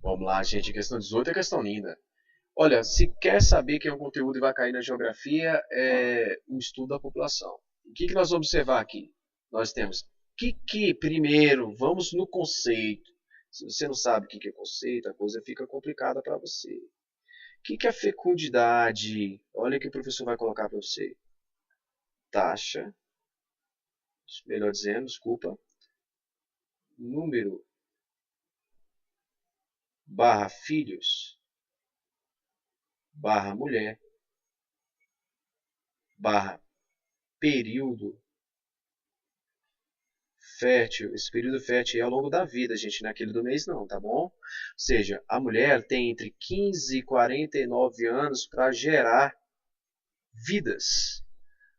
Vamos lá, gente. A questão 18 é questão linda. Olha, se quer saber que é um conteúdo e vai cair na geografia, é o estudo da população. O que nós vamos observar aqui? Nós temos primeiro, vamos no conceito. Se você não sabe o que é conceito, a coisa fica complicada para você. O que é fecundidade? Olha o que o professor vai colocar para você. Taxa, melhor dizendo, desculpa, número barra filhos barra mulher barra período fértil. Esse período fértil é ao longo da vida, gente, não é aquele do mês não, tá bom? Ou seja, a mulher tem entre 15 e 49 anos para gerar vidas.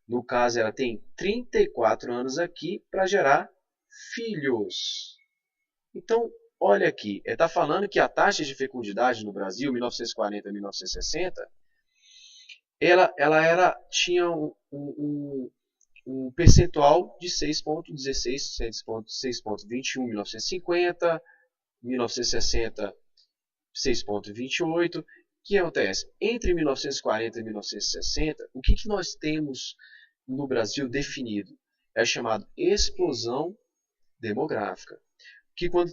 No caso, ela tem 34 anos aqui para gerar filhos. Então, olha aqui, está falando que a taxa de fecundidade no Brasil, 1940 a 1960, tinha um percentual de 6,16, 6,21 em 1950, 1960, 6,28. O que acontece? Entre 1940 e 1960, o que nós temos no Brasil definido? É chamado explosão demográfica.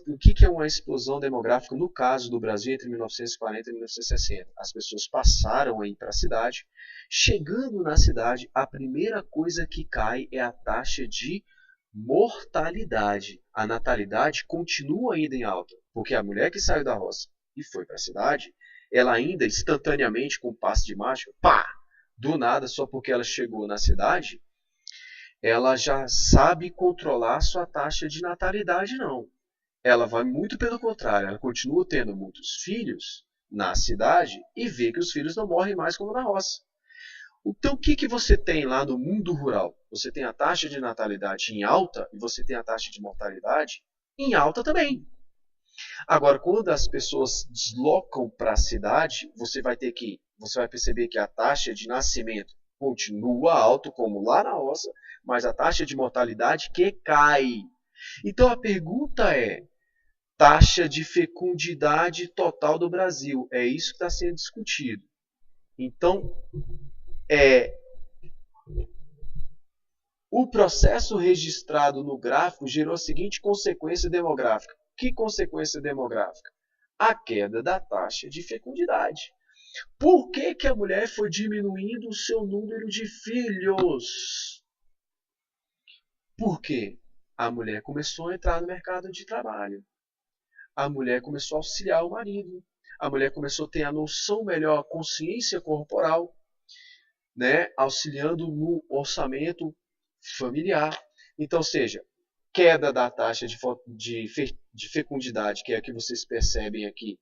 O que é uma explosão demográfica no caso do Brasil entre 1940 e 1960? As pessoas passaram a ir para a cidade. Chegando na cidade, a primeira coisa que cai é a taxa de mortalidade. A natalidade continua ainda em alta, porque a mulher que saiu da roça e foi para a cidade, ela ainda instantaneamente, com um passe de mágica, pá, do nada, só porque ela chegou na cidade, ela já sabe controlar sua taxa de natalidade, não. Ela vai muito pelo contrário, ela continua tendo muitos filhos na cidade e vê que os filhos não morrem mais como na roça. Então, o que você tem lá no mundo rural? Você tem a taxa de natalidade em alta e você tem a taxa de mortalidade em alta também. Agora, quando as pessoas deslocam para a cidade, você vai perceber que a taxa de nascimento continua alta, como lá na roça, mas a taxa de mortalidade que cai. Então a pergunta é: taxa de fecundidade total do Brasil. É isso que está sendo discutido. Então, o processo registrado no gráfico gerou a seguinte consequência demográfica. Que consequência demográfica? A queda da taxa de fecundidade. Por que a mulher foi diminuindo o seu número de filhos? Porque a mulher começou a entrar no mercado de trabalho. A mulher começou a auxiliar o marido. A mulher começou a ter a noção melhor, a consciência corporal, né, auxiliando no orçamento familiar. Então, ou seja, queda da taxa de fecundidade, que é a que vocês percebem aqui,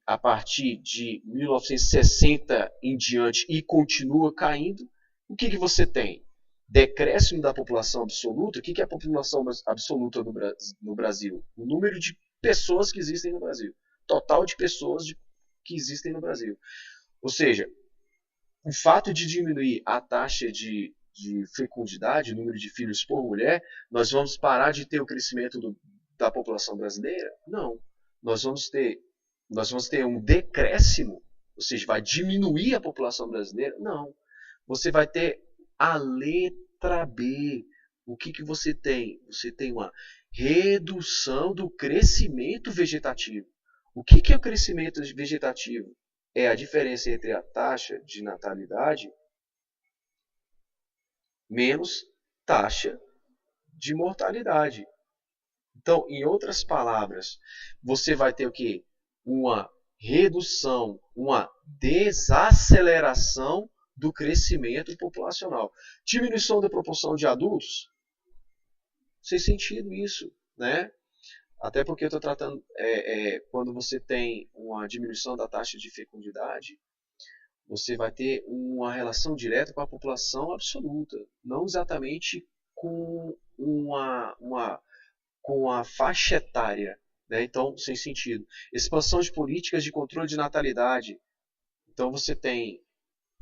a partir de 1960 em diante e continua caindo. O que você tem? Decréscimo da população absoluta. O que é a população absoluta no Brasil? O número de pessoas que existem no Brasil. Total de pessoas que existem no Brasil. Ou seja, o fato de diminuir a taxa de fecundidade, o número de filhos por mulher, nós vamos parar de ter o crescimento da população brasileira? Não. Nós vamos ter um decréscimo, ou seja, vai diminuir a população brasileira? Não. Você vai ter a letra B. O que você tem? Você tem uma redução do crescimento vegetativo. O que é o crescimento vegetativo? É a diferença entre a taxa de natalidade menos taxa de mortalidade. Então, em outras palavras, você vai ter o quê? Uma redução, uma desaceleração do crescimento populacional. Diminuição da proporção de adultos? Sem sentido isso, né? Até porque eu estou tratando, quando você tem uma diminuição da taxa de fecundidade, você vai ter uma relação direta com a população absoluta, não exatamente com com a faixa etária. Né? Então, sem sentido. Expansão de políticas de controle de natalidade. Então, você tem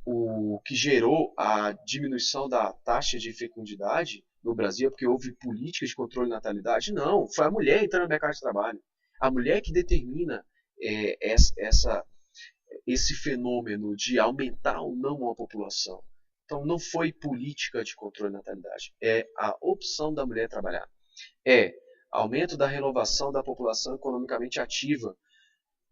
o que gerou a diminuição da taxa de fecundidade no Brasil, porque houve políticas de controle de natalidade? Não, foi a mulher entrando no mercado de trabalho. A mulher que determina esse fenômeno de aumentar ou não a população. Então, não foi política de controle de natalidade, é a opção da mulher trabalhar. É aumento da renovação da população economicamente ativa.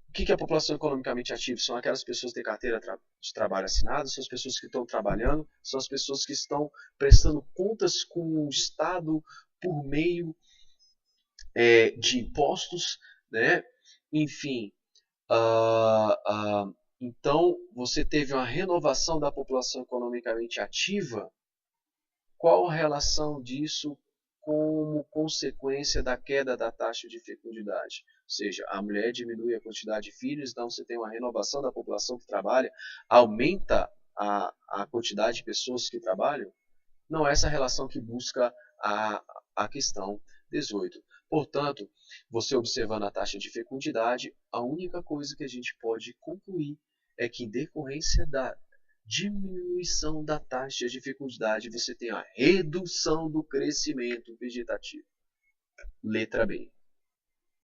O que é a população economicamente ativa? São aquelas pessoas que têm carteira de trabalho assinada, são as pessoas que estão trabalhando, são as pessoas que estão prestando contas com o Estado por meio de impostos, né? Enfim, então você teve uma renovação da população economicamente ativa. Qual a relação disso como consequência da queda da taxa de fecundidade? Ou seja, a mulher diminui a quantidade de filhos, então você tem uma renovação da população que trabalha, aumenta a quantidade de pessoas que trabalham? Não é essa relação que busca a questão 18. Portanto, você observando a taxa de fecundidade, a única coisa que a gente pode concluir é que, em decorrência da diminuição da taxa de fecundidade, você tem a redução do crescimento vegetativo. Letra B.